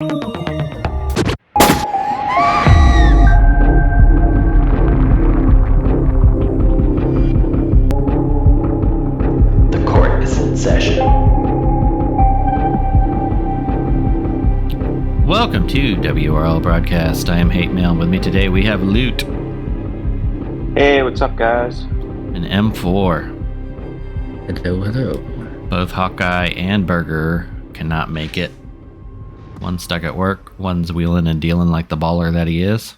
The court is in session. Welcome to WROL Broadcast. I am Hate Mail. With me today we have Loot Hey, what's up, guys? and M4. Hello. Both Hawkeye and Burger cannot make it. One's stuck at work, one's wheeling and dealing like the baller that he is.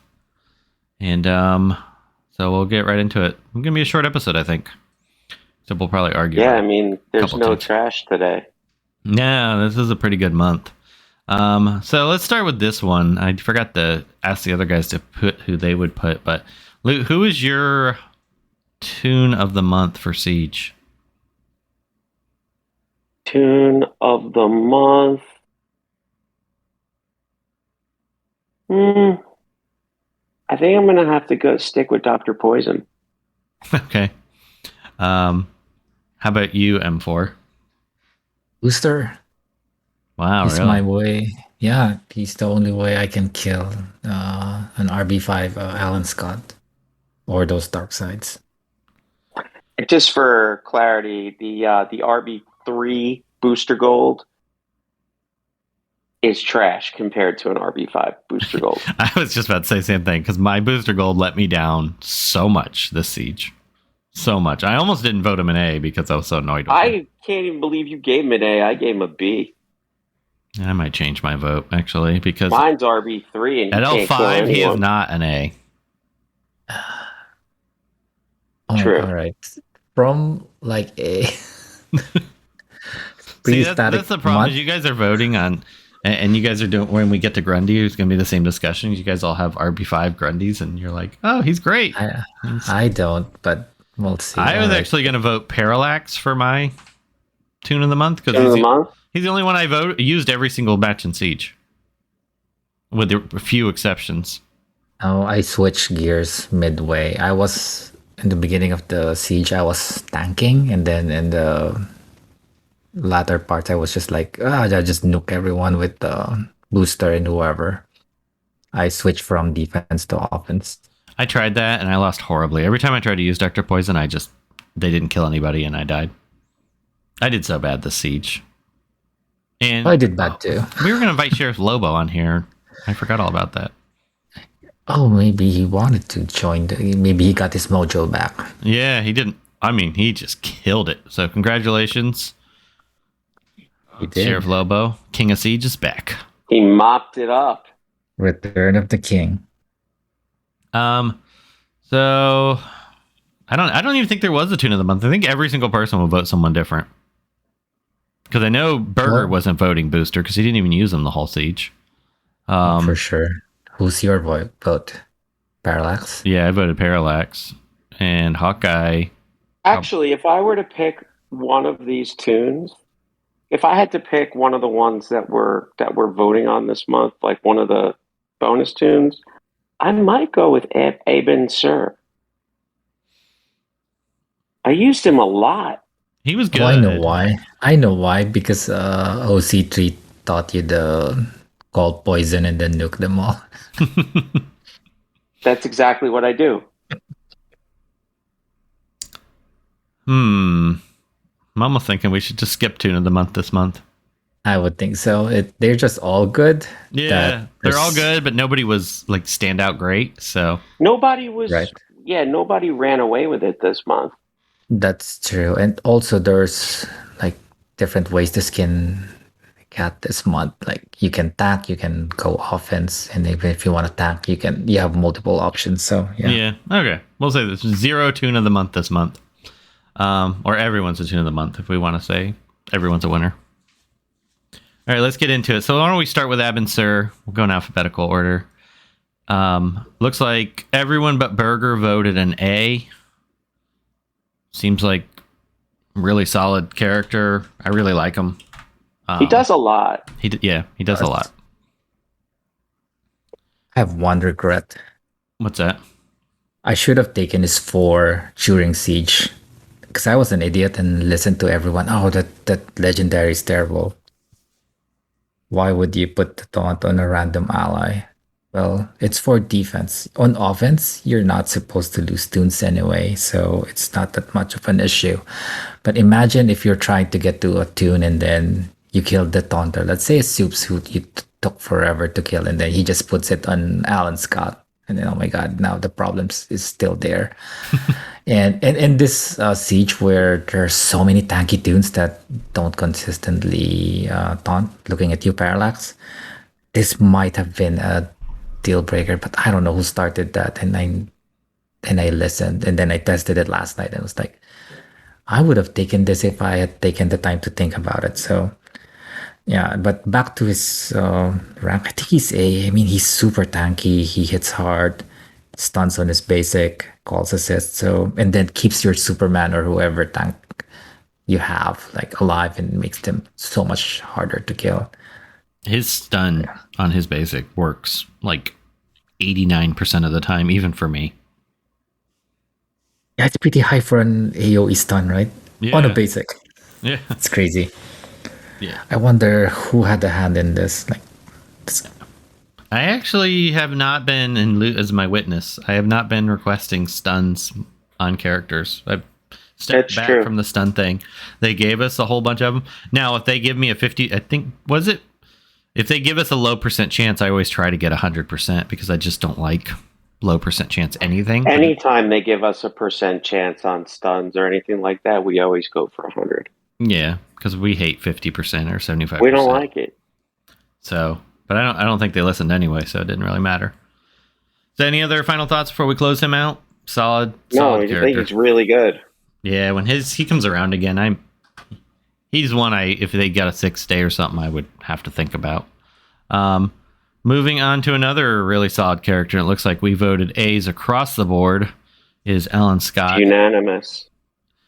And so we'll get right into it. It's gonna be a short episode, I think. So we'll probably argue. Yeah, I mean, there's couple no times. trash today. Yeah, this is a pretty good month. So let's start with this one. I forgot to ask the other guys to put who they would put, but Luke, who is your toon of the month for Siege? Tune of the month. I think I'm gonna have to go stick with Dr. Poison. Okay. How about you, M4? Booster. Wow, He's really? my way. Yeah, he's the only way I can kill an RB5 Alan Scott or those dark sides. Just for clarity, the RB3 booster gold is trash compared to an RB5 booster gold. I was just about to say the same thing because my booster gold let me down so much this Siege. So much. I almost didn't vote him an A because I was so annoyed with him. I can't even believe you gave him an A. I gave him a B. I might change my vote, actually, because Mine's RB3, and at you can't kill L5, he is anyone. not an A. Oh, True. All right. From like a See, that's the problem. Is you guys are voting on, and you guys are doing, when we get to Grundy, it's going to be the same discussion. You guys all have RB5 Grundys, and you're like, oh, he's great. I don't, but we'll see. I was All right. actually going to vote Parallax for my toon of the month Tune of because the month. he's the only one I used every single match in Siege, with a few exceptions. Oh, I switched gears midway. I was in the beginning of the siege. I was tanking, and then in the latter part, I was just like, I just nuke everyone with the booster and whoever. I switched from defense to offense. I tried that, and I lost horribly. Every time I tried to use Dr. Poison, they didn't kill anybody, and I died. I did so bad this Siege. And I did bad too. we were going to invite Sheriff Lobo on here. I forgot all about that. Oh, maybe he wanted to join. Maybe he got his mojo back. Yeah, he didn't. I mean, he just killed it. So congratulations, He did. Sheriff Lobo. King of Siege is back. He mopped it up. Return of the King. So I don't even think there was a toon of the month. I think every single person will vote someone different. Because I know Burger Well- wasn't voting booster because he didn't even use them the whole Siege. For sure. Who's your vote? Parallax? Yeah, I voted Parallax and Hawkeye. Actually, if I were to pick one of these tunes, if I had to pick one of the ones that we're voting on this month, like one of the bonus tunes, I might go with Abin Sur. I used him a lot. He was good. Oh, I know why. Because OC3 taught you the call poison and then nuke them all. That's exactly what I do. I'm almost thinking we should just skip toon of the month this month. I would think so. They're just all good. Yeah, they're all good, but nobody was like standout great. So Nobody was, Right. yeah, nobody ran away with it this month. That's true. And also there's like different ways to skin Cat this month. Like you can tank, you can go offense, and even if you want to tank, you have multiple options. So yeah. Okay, we'll say this 0 toon of the month this month, or everyone's a toon of the month if we want to say everyone's a winner. All right, let's get into it. So why don't we start with Abin Sur? We'll go in alphabetical order. Looks like everyone but Burger voted an A. Seems like really solid character. I really like him. He does a lot. He does a lot. I have one regret. What's that? I should have taken his 4 during Siege. Because I was an idiot and listened to everyone. Oh, that legendary is terrible. Why would you put the taunt on a random ally? Well, it's for defense. On offense, you're not supposed to lose toons anyway, so it's not that much of an issue. But imagine if you're trying to get to a toon and then you killed the taunter. Let's say a soup suit you took forever to kill, and then he just puts it on Alan Scott. And then, oh my God, now the problem is still there. And in this siege where there's so many tanky toons that don't consistently taunt, looking at you, Parallax, this might have been a deal breaker, but I don't know who started that. And I listened, and then I tested it last night, and was like, I would have taken this if I had taken the time to think about it. So yeah, but back to his rank, I think he's A. I mean, he's super tanky. He hits hard, stuns on his basic, calls assist. So and then keeps your Superman or whoever tank you have like alive and makes them so much harder to kill. His stun on his basic works like 89% of the time, even for me. Yeah, it's pretty high for an AoE stun, right? Yeah. On a basic. Yeah. It's crazy. Yeah. I wonder who had a hand in this. Like, I actually have not been as my witness. I have not been requesting stuns on characters. I've stepped That's back true. from the stun thing. They gave us a whole bunch of them. Now, if they give me a 50, I think, was it? If they give us a low percent chance, I always try to get 100% because I just don't like low percent chance anything. Anytime they give us a percent chance on stuns or anything like that, we always go for 100. Yeah, because we hate 50% or 75%. We don't like it. So, but I don't think they listened anyway, so it didn't really matter. So, any other final thoughts before we close him out? Solid No, I character. think he's really good. Yeah, when he comes around again, he's one if they got a 6th day or something, I would have to think about. Moving on to another really solid character, it looks like we voted A's across the board, is Alan Scott. Unanimous.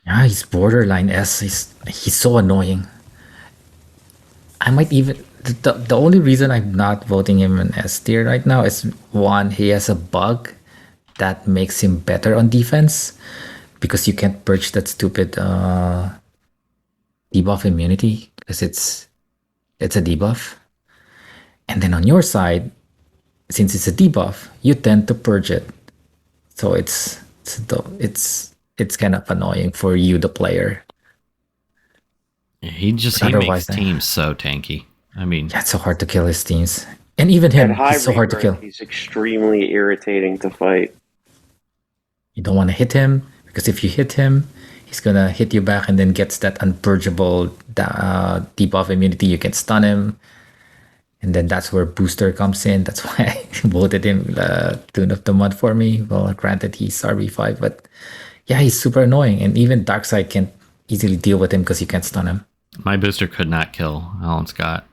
yeah, he's borderline S. He's so annoying. I might even the only reason I'm not voting him in S tier right now is one, he has a bug that makes him better on defense because you can't purge that stupid debuff immunity because it's a debuff. And then on your side, since it's a debuff, you tend to purge it. So it's kind of annoying for you, the player. He makes teams so tanky. I mean, Yeah, it's so hard to kill his teams. And even him, At high he's so hard to kill. He's extremely irritating to fight. You don't want to hit him because if you hit him, he's gonna hit you back and then gets that unpurgeable debuff immunity. You can stun him. And then that's where Booster comes in. That's why I voted him Toon of the Month for me. Well, granted, he's RB5, but yeah, he's super annoying. And even Darkseid can't easily deal with him because you can't stun him. my booster could not kill Alan Scott.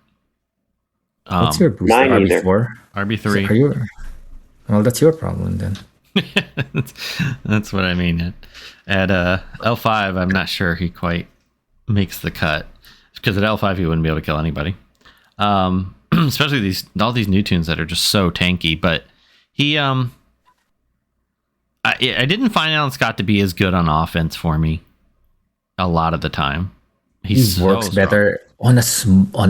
What's your booster? mine either. RB4? RB3. Are you? Well, that's your problem then. That's what I mean. At L5, I'm not sure he quite makes the cut because at L5 he wouldn't be able to kill anybody. Especially all these new tunes that are just so tanky. But he, I didn't find Alan Scott to be as good on offense for me a lot of the time. He so works strong. better on a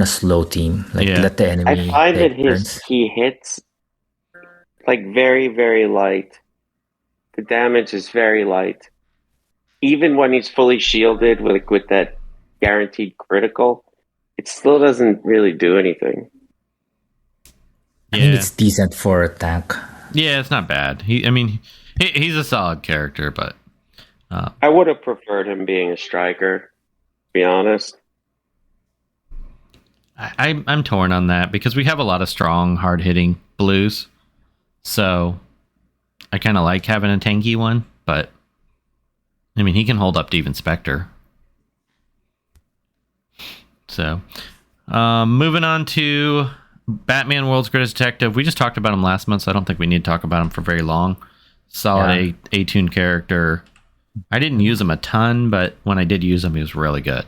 slow team. Like Yeah. let the enemy. I find that take turns. he hits like very, very light. The damage is very light. Even when he's fully shielded with that guaranteed critical, it still doesn't really do anything. I mean, Yeah. it's decent for a tank. Yeah, it's not bad. He's a solid character, but I would have preferred him being a striker, to be honest. I'm torn on that because we have a lot of strong, hard-hitting blues. So I kind of like having a tanky one, but I mean, he can hold up to even Spectre. So moving on to Batman World's Greatest Detective. We just talked about him last month, so I don't think we need to talk about him for very long. Solid A-tune character. I didn't use him a ton, but when I did use him, he was really good.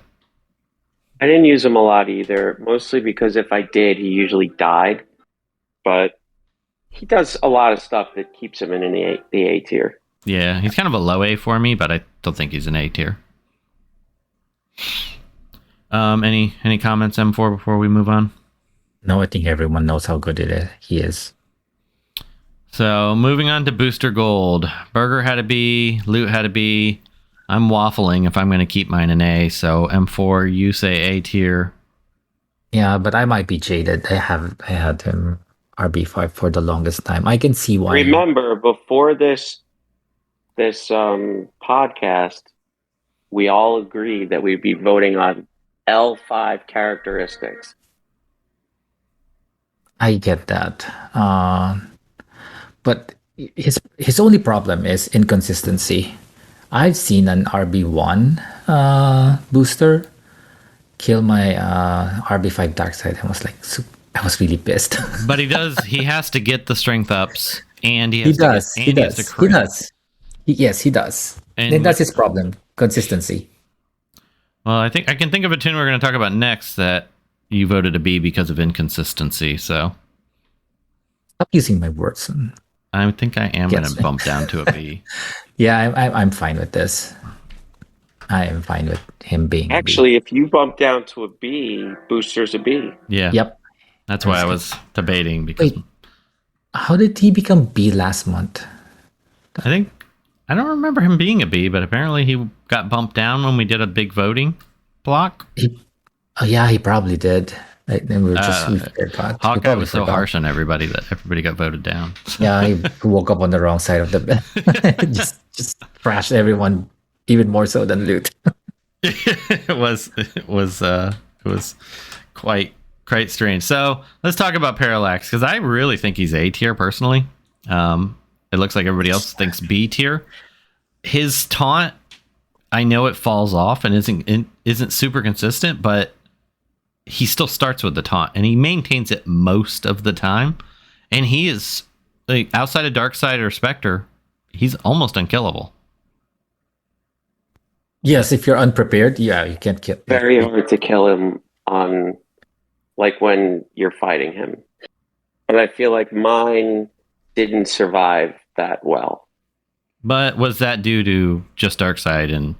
I didn't use him a lot either, mostly because if I did, he usually died. But he does a lot of stuff that keeps him in the A tier. Yeah, he's kind of a low A for me, but I don't think he's an A tier. Any comments, M4, before we move on? No, I think everyone knows how good he is. So moving on to Booster Gold. Burger had a B, Loot had a B. I'm waffling if I'm going to keep mine an A. So M4, you say A tier. Yeah, but I might be jaded. I had him RB5 for the longest time. I can see why. Remember, before this podcast, we all agreed that we'd be voting on L5 characteristics. I get that. But his only problem is inconsistency. I've seen an RB1 booster kill my RB5 dark side. I was really pissed. But he has to get the strength ups, and he He has does. to crit. Yes, he does. And And that's his problem. Consistency. Well, I can think of a tune we're going to talk about next that you voted a B because of inconsistency. So Stop using my words. I think I am going Yes. to bump down to a B. Yeah, I'm fine with this. I am fine with him being a B. Actually, if you bump down to a B, Booster's a B. Yeah. Yep. That's why I was debating because Wait, how did he become B last month? I don't remember him being a B, but apparently he got bumped down when we did a big voting block. Oh yeah, he probably did. We forgot. Hawkeye We probably was so forgot. harsh on everybody that everybody got voted down. Yeah, he woke up on the wrong side of the bed. just trashed everyone even more so than Loot. it was quite strange. So let's talk about Parallax because I really think he's A tier personally. It looks like everybody else thinks B tier. His taunt, I know it falls off and isn't super consistent, but he still starts with the taunt and he maintains it most of the time. And he is like outside of Darkseid or Spectre, he's almost unkillable. Yes, if you're unprepared, yeah, you can't kill. Very hard to kill him on, like, when you're fighting him. But I feel like mine didn't survive that well. But was that due to just Darkseid and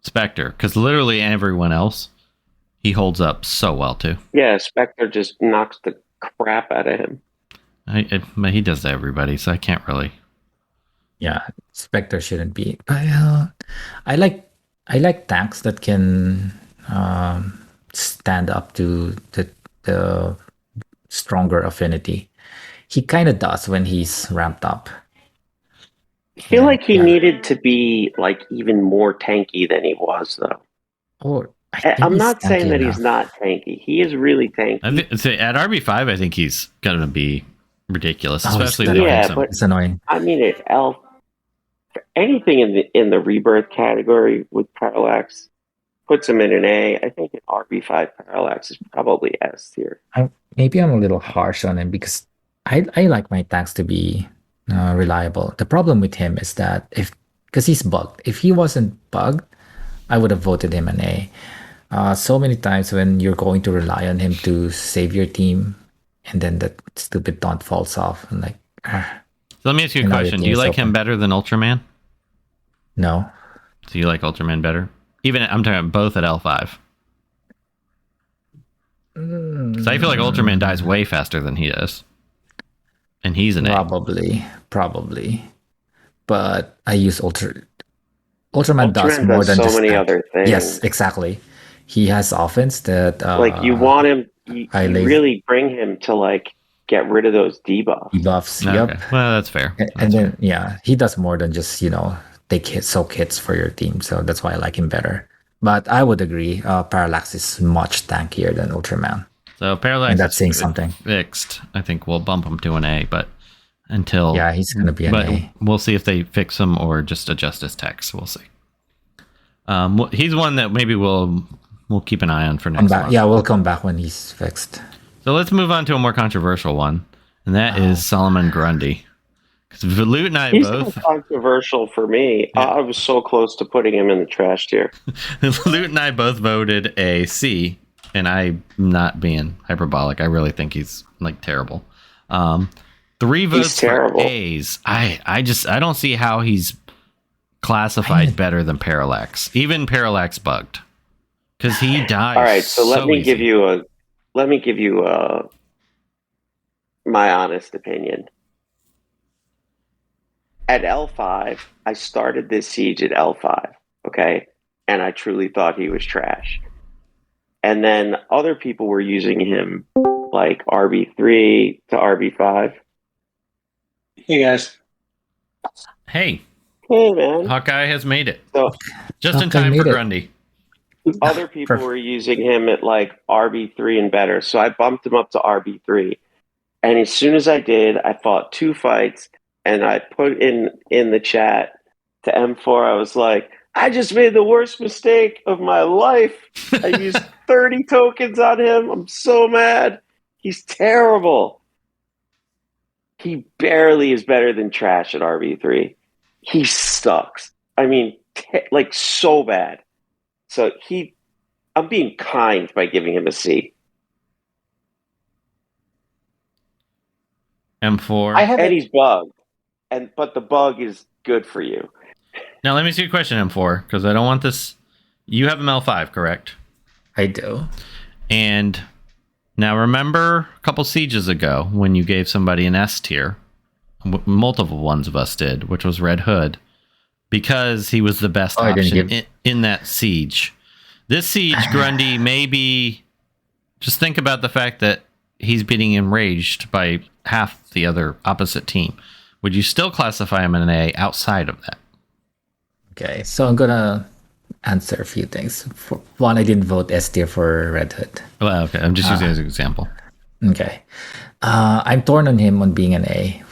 Spectre? Because literally everyone else, he holds up so well too. Yeah, Spectre just knocks the crap out of him. He does to everybody, so I can't really. Yeah, Spectre shouldn't be. I like tanks that can stand up to the stronger affinity. He kind of does when he's ramped up. I feel like he Yeah. needed to be, like, even more tanky than he was, though. Or I I'm think not he's saying tanky that he's enough. not tanky. He is really tanky. Say at RB5, I think he's gonna be ridiculous, Oh, especially it's if they yeah, fix him. but- It's annoying. I mean, anything in the rebirth category with Parallax puts him in an A. I think an RB5 Parallax is probably S tier. Maybe I'm a little harsh on him because I like my tanks to be reliable. The problem with him is that because he's bugged. If he wasn't bugged, I would have voted him an A. So many times when you're going to rely on him to save your team, and then that stupid taunt falls off, and like, So let me ask you a And now your question: Do you team's like him open. better than Ultraman? no. Do you like Ultraman better? Even I'm talking about both at L5. Because I feel like Ultraman dies way faster than he does, and he's an A. Probably, but I use Ultraman does Ultraman more does than so just many tank. other things. Yes, exactly. He has offense that Like, you want him, you I lazy- really bring him to, like, get rid of those debuffs. debuffs. Okay. Yep. Well, that's fair. And then he does more than just soak hits for your team. So that's why I like him better. But I would agree, Parallax is much tankier than Ultraman. So Parallax And that's is saying something. fixed. I think we'll bump him to an A, but until Yeah, he's gonna be an but A. we'll see if they fix him or just adjust his text. We'll see. He's one that maybe we'll keep an eye on for Come next back. month. Yeah, we'll come back when he's fixed. So let's move on to a more controversial one, and that is Solomon Grundy. Because Loot and I He's both, not controversial for me. Yeah. I was so close to putting him in the trash tier. Loot and I both voted a C, and I'm not being hyperbolic. I really think he's like terrible. 3 votes for terrible. A's. I don't see how he's classified better than Parallax. Even Parallax bugged because he dies. All right, so let me easy. give you let me give you my honest opinion. At L5, I started this siege at L5, okay? And I truly thought he was trash. And then other people were using him like RB3 to RB5. Hey guys. Hey, Hey, man. Hawkeye has made it. So Just in Hawkeye time for made it. Grundy. other people were using him at like RB3 and better. So I bumped him up to RB3. And as soon as I did, I fought 2 fights and I put in the chat to M4, I was like, I just made the worst mistake of my life. I used 30 tokens on him. I'm so mad. He's terrible. He barely is better than trash at RB3. He sucks. I mean, like so bad. So I'm being kind by giving him a C. M4. And he's bugged. But the bug is good for you. Now, let me see your question, M4, because I don't want this. You have him L5, correct? I do. And now remember a couple sieges ago when you gave somebody an S tier, multiple ones of us did, which was Red Hood, because he was the best option in that siege. This siege, Grundy, maybe just think about the fact that he's being enraged by half the other opposite team. Would you still classify him in an A outside of that? Okay, so I'm gonna answer a few things. For one, I didn't vote S tier for Red Hood. Well, okay, I'm just using it as an example. Okay, I'm torn on him on being an A.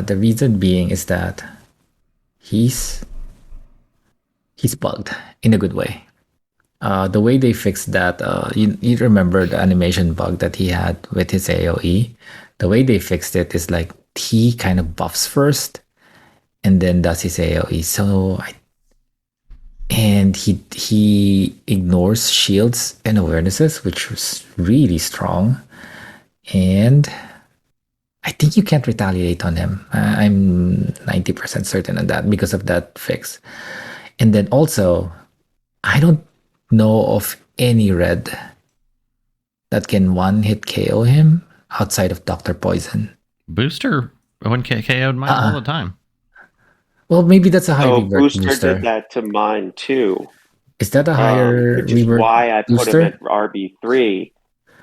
The reason being is that he's bugged in a good way. The way they fixed that, you remember the animation bug that he had with his AoE? The way they fixed it is like he kind of buffs first and then does his AoE. And he ignores shields and awarenesses, which was really strong. And I think you can't retaliate on him. I'm 90% certain on that because of that fix. And then also, I don't know of any red that can one-hit KO him outside of Dr. Poison. Booster when KO'd mine all the time. Well, maybe that's a high rework Booster did that to mine too. Is that a higher which is rework why I put booster? him at RB3,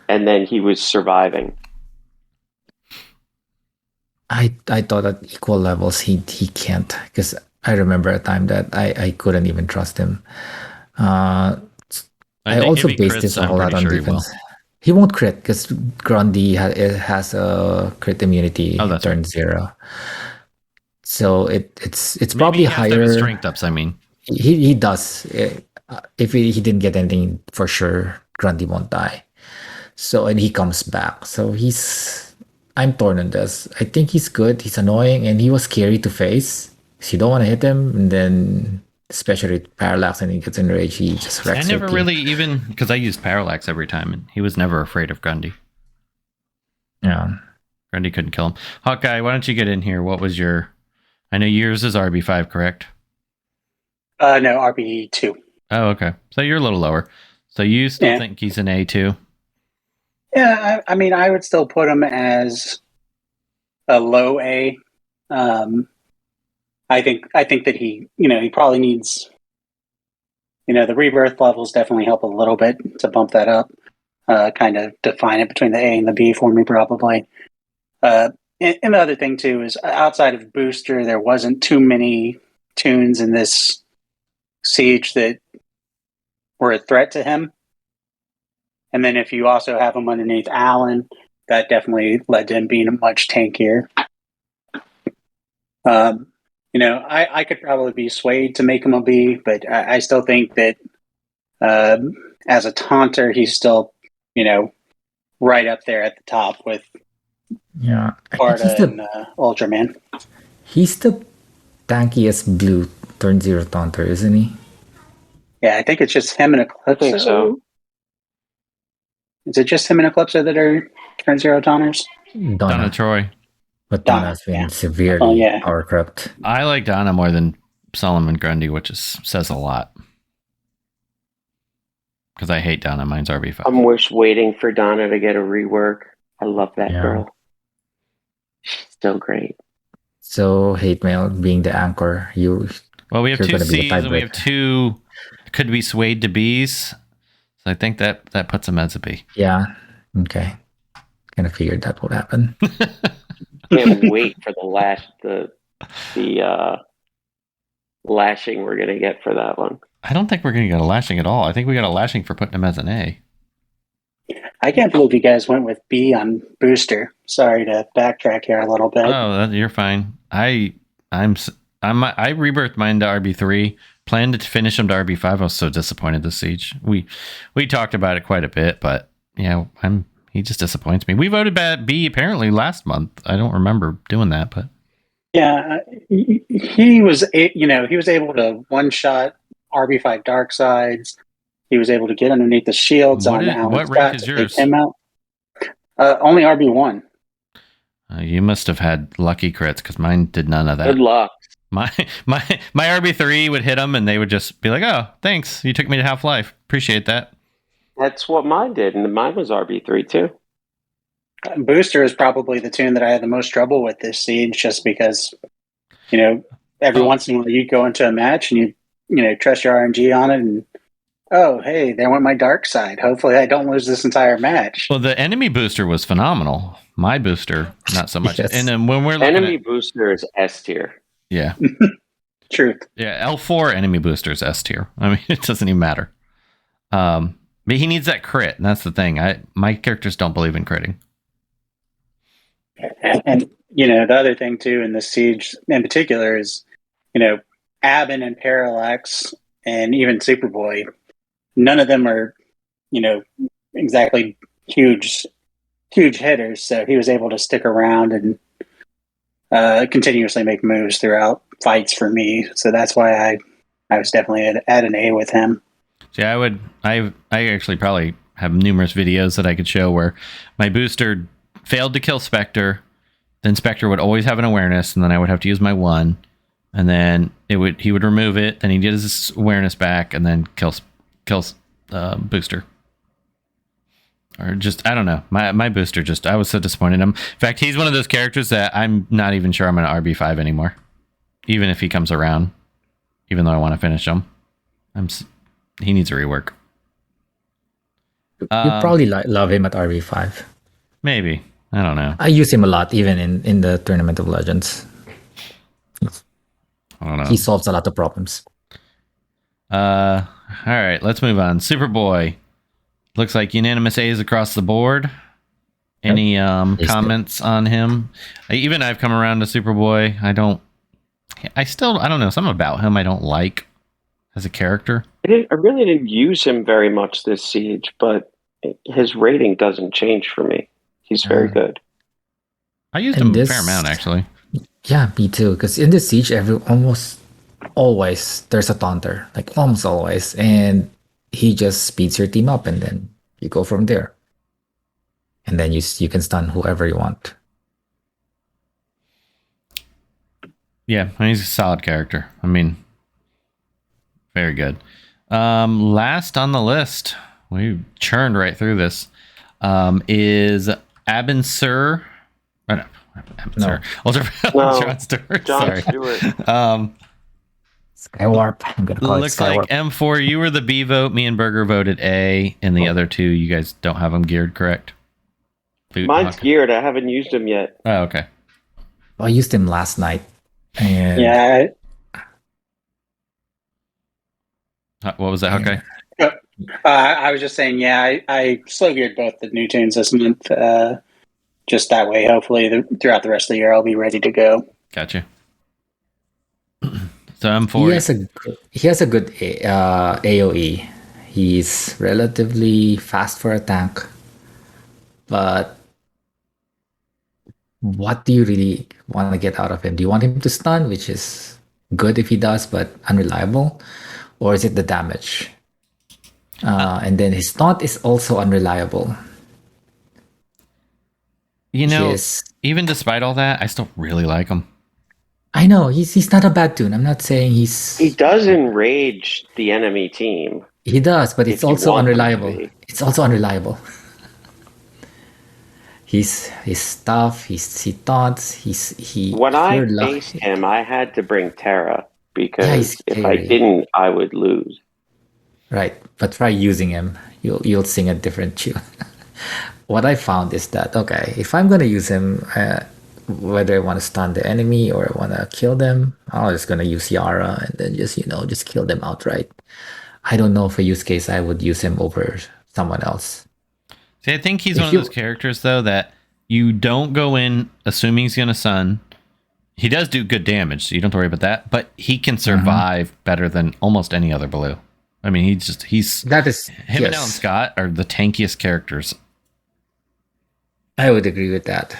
and then he was surviving. I thought at equal levels he can't, because I remember a time that I couldn't even trust him. I also based this a whole lot on defense. He won't crit because Grundy has a crit immunity at turn 0. So it's Maybe probably he has to have higher. his strength ups, I mean. He does. If he didn't get anything, for sure, Grundy won't die. So, and he comes back. So I'm torn on this. I think he's good. He's annoying, and he was scary to face. So you don't want to hit him, and then especially with Parallax, and he gets enraged, he just wrecks. I never really even, because I used Parallax every time, and he was never afraid of Grundy. Yeah. Grundy couldn't kill him. Hawkeye, why don't you get in here? What was your... I know yours is RB5, correct? No, RB2. Oh, okay. So you're a little lower. So you still think he's an A2? Yeah, I mean, I would still put him as a low A. I think that he probably needs, the rebirth levels definitely help a little bit to bump that up, kind of define it between the A and the B for me, probably. And the other thing too is outside of Booster, there wasn't too many toons in this siege that were a threat to him. And then if you also have him underneath Allen, that definitely led to him being much tankier. I could probably be swayed to make him a B, but I still think that as a taunter, he's still, right up there at the top with Sparta and Ultraman. He's the tankiest blue turn 0 taunter, isn't he? Yeah, I think it's just him and Eclipse. I think so. Is it just him and Eclipse that are turn 0 taunters? Donna Troy. But Donna's been severely power corrupt. I like Donna more than Solomon Grundy, which says a lot. because I hate Donna. Mine's RB5. I'm waiting for Donna to get a rework. I love that Yeah. girl. She's so great. So hate mail being the anchor. Well, we have You're 2 gonna be the C's and we have tiebreaker. 2 could be swayed to B's. So I think that puts him as a B. Yeah. Okay. Kind of figured that would happen. Can't wait for the lashing we're gonna get for that one. I don't think we're going to get a lashing at all. I think we got a lashing for putting him as an A. I can't believe you guys went with B on Booster. Sorry to backtrack here a little bit. Oh, you're fine. I rebirthed mine to RB3. Planned to finish him to RB5. I was so disappointed this siege. We talked about it quite a bit, but yeah, he just disappoints me. We voted B apparently last month. I don't remember doing that, but Yeah, he was able to one shot RB5 Dark Sides. He was able to get underneath the shields What on is- Alan what Scott rank is to yours? take him out. Only RB1. you must have had lucky crits because mine did none of that. Good luck. My RB3 would hit them and they would just be like, "Oh, thanks, you took me to Half-Life. Appreciate that." That's what mine did, and mine was RB3 too. Booster is probably the tune that I had the most trouble with this siege, just because, every once in a while you go into a match and you trust your RNG on it, and oh, hey, there went my dark side. Hopefully I don't lose this entire match. Well, the enemy booster was phenomenal. My booster, not so much. Yes. And then when we're looking Enemy at, booster is S tier. yeah, Truth. yeah, L4 enemy booster is S tier. I mean, it doesn't even matter. But he needs that crit, and that's the thing. My characters don't believe in critting. And the other thing too in the siege in particular is, Abin and Parallax and even Superboy, none of them are, exactly huge hitters. So he was able to stick around and continuously make moves throughout fights for me. So that's why I was definitely at an A with him. See, I actually probably have numerous videos that I could show where my booster failed to kill Spectre. Then Spectre would always have an awareness, and then I would have to use my 1, and then he would remove it, then he'd get his awareness back, and then kills booster. Or just, I don't know. My booster just, I was so disappointed in him. In fact, he's one of those characters that I'm not even sure I'm going to RB5 anymore. Even if he comes around. Even though I want to finish him. He needs a rework. You probably love him at RB5. Maybe. I don't know. I use him a lot, even in the Tournament of Legends. I don't know. He solves a lot of problems. All right, let's move on. Superboy. Looks like unanimous A's across the board. Any comments on him? I've come around to Superboy. I don't know. Something about him I don't like as a character. I really didn't use him very much this siege, but his rating doesn't change for me. He's very good. I used him a fair amount, actually. Yeah, me too. Because in the siege, almost always there's a taunter, like almost always, and he just speeds your team up, and then you go from there. And then you can stun whoever you want. Yeah, he's a solid character. I mean, very good. Last on the list, we churned right through this, is Abin Sur. Oh, no, Abin Sur. No. John Stewart. John Sorry. Stewart. Skywarp. I'm gonna call Looks it Skywarp. like M4, you were the B vote. Me and Burger voted A, and the other two, you guys don't have them geared, correct? Mine's geared. I haven't used him yet. Oh, okay. I used him last night. And Yeah. What was that? Okay. I was just saying, I slow geared both the new tunes this month. Just that way, hopefully, throughout the rest of the year, I'll be ready to go. Gotcha. So M4. He has a good AoE. He's relatively fast for a tank, but what do you really want to get out of him? Do you want him to stun, which is good if he does, but unreliable, or is it the damage? And then his taunt is also unreliable. You know, Yes. even despite all that, I still really like him. I know he's not a bad tune. I'm not saying he's. He does enrage the enemy team. He does, but it's if you also want them to unreliable. be. It's also unreliable. His stuff, he taunts, he When if I you're faced lucky. him, I had to bring Terra Yeah, he's because if I scary. didn't, I would lose. Right. But try using him. You'll sing a different tune. What I found is that okay, if I'm gonna use him, whether I want to stun the enemy or I want to kill them, I'm just gonna use Yara and then just kill them outright. I don't know for use case I would use him over someone else. See, I think he's If one of you- those characters though that you don't go in assuming he's gonna stun. He does do good damage, so you don't have to worry about that. But he can survive better than almost any other blue. I mean, he's That is him and Alan Scott are the tankiest characters. I would agree with that.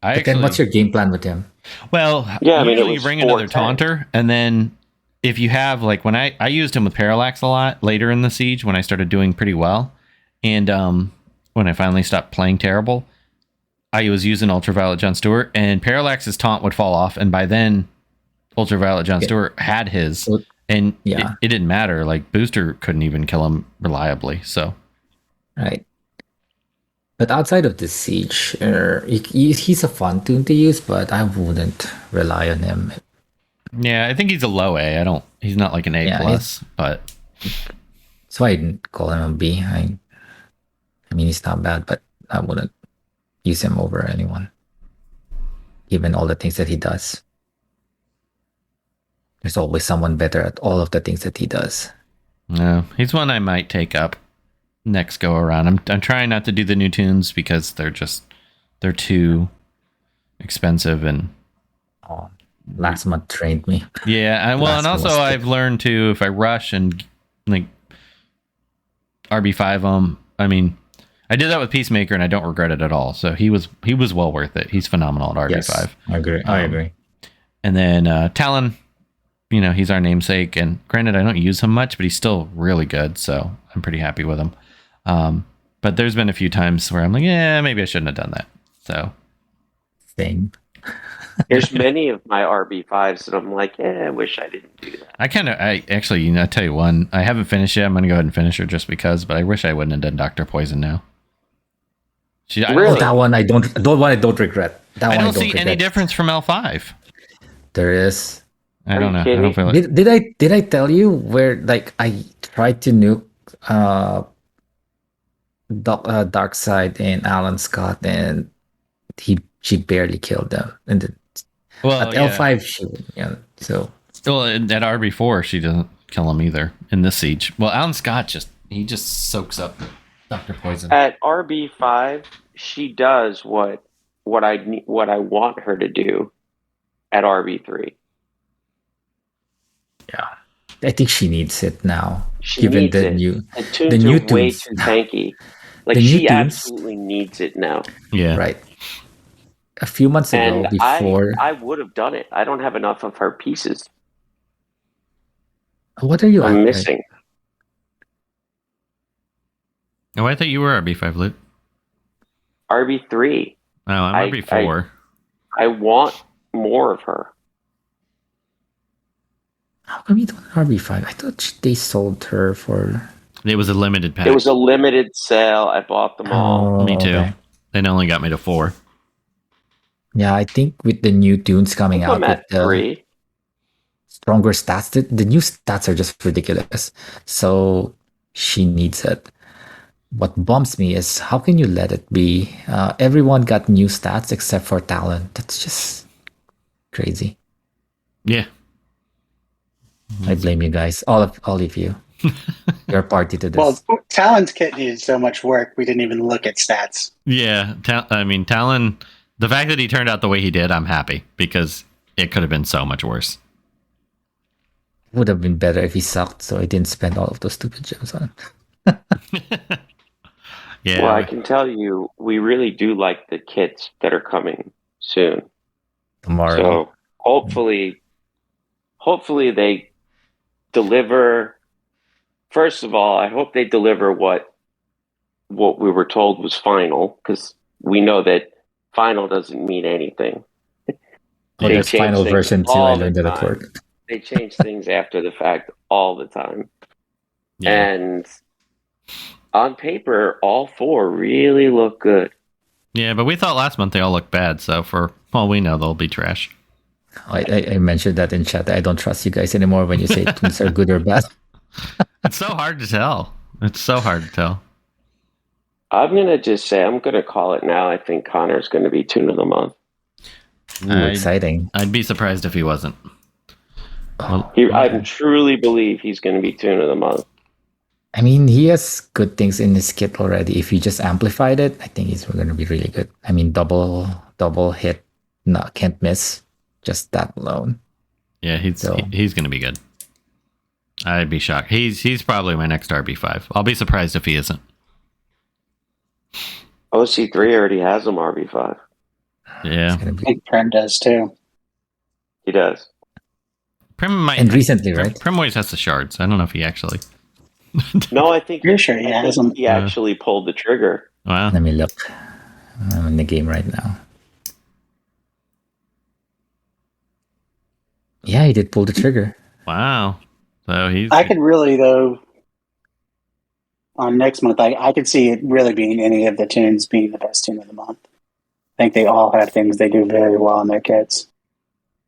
But then what's your game plan with him? Well, Yeah, I mean, it usually you was bring another 4-10. taunter, and then if you have like when I used him with Parallax a lot later in the siege when I started doing pretty well, and when I finally stopped playing terrible, I was using Ultraviolet John Stewart, and Parallax's taunt would fall off, and by then Ultraviolet John Stewart had his, So- and Yeah. it didn't matter. Like Booster couldn't even kill him reliably. So Right. But outside of the siege, he's a fun toon to use, but I wouldn't rely on him. yeah, I think he's a low A. He's not like an A Yeah, plus, but So I didn't call him a B. I mean, he's not bad, but I wouldn't use him over anyone, given all the things that he does. There's always someone better at all of the things that he does. no, he's one I might take up next go around. I'm trying not to do the new tunes because they're too expensive and Oh, last month trained me. yeah. And Last also one was I've learned to if I rush and like RB5 I mean, I did that with Peacemaker and I don't regret it at all. So he was well worth it. He's phenomenal at RB5. Yes, I agree. I agree. And then Talon, he's our namesake. And granted, I don't use him much, but he's still really good. So I'm pretty happy with him. But there's been a few times where I'm like, yeah, maybe I shouldn't have done that. So Same. There's many of my RB5s that I'm like, I wish I didn't do that. I actually, I tell you one, I haven't finished yet. I'm going to go ahead and finish her just because, but I wish I wouldn't have done Dr. Poison now. Really? That one I don't regret. That I one don't see any regret. difference from L5. There is. I don't know. I kidding don't feel me? it. Did I tell you where like I tried to nuke Dark Side and Alan Scott and she barely killed them and then Well, at L5 so Well, at RB4, she doesn't kill him either in this siege. Well, Alan Scott he just soaks up Dr. Poison. At RB5, she does what I want her to do at RB3. yeah, I think she needs it now. She given needs the it. new The tunes the new are way tunes. too tanky. Like The new she tunes. absolutely needs it now. Yeah. right. A few months ago, And before I would have done it. I don't have enough of her pieces. what are you I'm at? missing. Oh, I thought you were RB5, Luke. RB3. Oh, I'm RB4. I want more of her. How come you don't have RB5? I thought they sold her for. It was a limited pack. It was a limited sale. I bought them all. Me too. Okay. They only got me to 4. Yeah, I think with the new tunes coming out I'm with at the 3. stronger stats, the new stats are just ridiculous. So she needs it. What bumps me is how can you let it be? Everyone got new stats except for Talon. That's just crazy. Yeah. I blame you guys, all of you. You're party to this. Well, Talon's kit needed so much work, we didn't even look at stats. Yeah. Talon, the fact that he turned out the way he did, I'm happy because it could have been so much worse. Would have been better if he sucked, so I didn't spend all of those stupid gems on him. Yeah. Well, I can tell you, we really do like the kits that are coming soon. Tomorrow. So hopefully they deliver. First of all, I hope they deliver what we were told was final, because we know that final doesn't mean anything. Oh, They that's change final things version 2. all I the learned that at time. work. They change things after the fact all the time. Yeah. And on paper, all 4 really look good. Yeah, but we thought last month they all looked bad, so for all we know, they'll be trash. I mentioned that in chat. I don't trust you guys anymore when you say tunes are good or bad. It's so hard to tell. It's so hard to tell. I'm going to just say, I'm going to call it now. I think Connor's going to be Tune of the Month. Ooh, exciting. I'd be surprised if he wasn't. Well, I truly believe he's going to be Tune of the Month. I mean, he has good things in his kit already. If you just amplified it, I think he's going to be really good. I mean, double hit, no, can't miss. Just that alone. yeah, he's going to be good. I'd be shocked. He's probably my next RB5. I'll be surprised if he isn't. OC3 already has him RB5. Yeah. I think Prem does too. He does. Prim might, And recently, right? Prim always has the shards. I don't know if he actually. No, I think You're sure he I has think him. he actually pulled the trigger. Wow. Let me look. I'm in the game right now. Yeah, he did pull the trigger. Wow. So he's. I could really, though, on next month, I could see it really being any of the tunes being the best tune of the month. I think they all have things they do very well in their kits.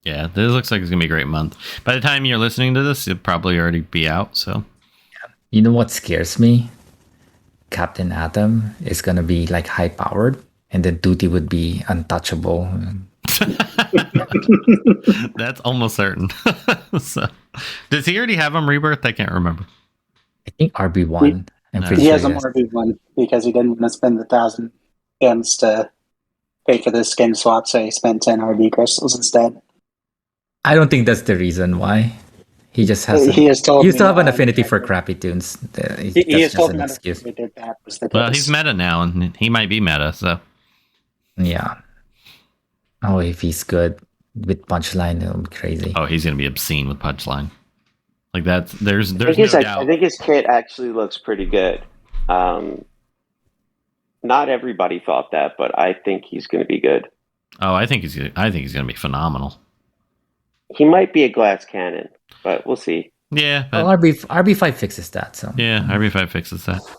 Yeah, this looks like it's going to be a great month. By the time you're listening to this, it'll probably already be out. So. You know what scares me? Captain Atom is going to be like high powered, and then Duty would be untouchable. That's almost certain. So, does he already have him rebirth? I can't remember. I think RB1. I'm pretty He sure has a RB1 because he didn't want to spend the 1,000 gems to pay for the skin swap, so he spent 10 RB crystals instead. I don't think that's the reason why. He just has. He has told You me still have an on- affinity for crappy tunes. He That's has just told an me excuse. that was the Well, case. he's meta now, and he might be meta. So. Yeah. Oh, if he's good with punchline, it'll be crazy. Oh, he's going to be obscene with punchline. Like that's there's I no think, his, doubt. I think his kit actually looks pretty good. Not everybody thought that, but I think he's going to be good. Oh, I think he's going to be phenomenal. He might be a glass cannon, but we'll see. Yeah. But, Well, RB5 fixes that. So yeah, RB5 fixes that. All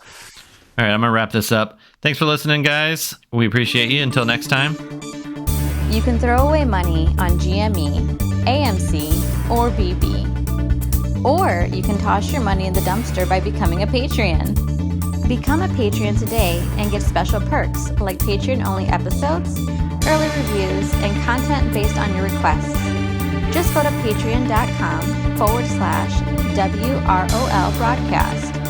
right, I'm gonna wrap this up. Thanks for listening, guys. We appreciate you. Until next time. You can throw away money on GME, AMC, or BB. Or you can toss your money in the dumpster by becoming a Patreon. Become a Patreon today and get special perks like Patreon-only episodes, early reviews, and content based on your requests. Just go to patreon.com/WROL broadcast.